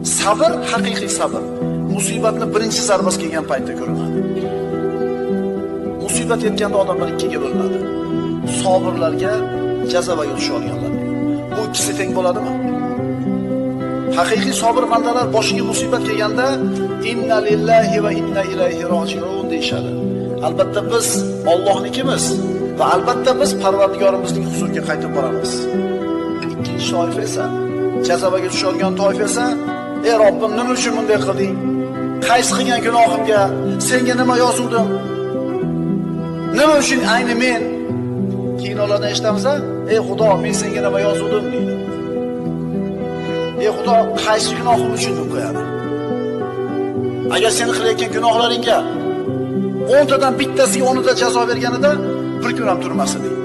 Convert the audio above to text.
Sabr haqiqiy sabr. Musibatni birinchi zarbasi kelgan paytda ko'rinadi. Musibat yetganda odamlar ikkiga bo'linadi. Sabirlarga, jazoga tusha olganlar. Bu ikkisi teng bo'ladimi? Haqiqiy sabr bandalar boshiga musibat kelganda inna lillahi va inna ilayhi rojiun deyshadi. Albatta biz Allohnikimiz va albatta biz Parvardigorimizning huzuriga qaytib boramiz. Ikkinchi toifa esa, jazoga tusha olgan toifa esa, ey Robbim, nima uchun bunday qilding? Qaysi qilgan gunohimga senga nima yozuvdim? Nima uchun ayni men? Kinolarda eshitamiz, ey Xudo, men senga nima yozuvdim deydi. Ey Xudo, qaysi gunohim uchun deb qo'yadi. Agar seni qilayotgan gunohlaringga 10 tadan bittasiga 10 ta jazo berganida bir kun ham turmas eding.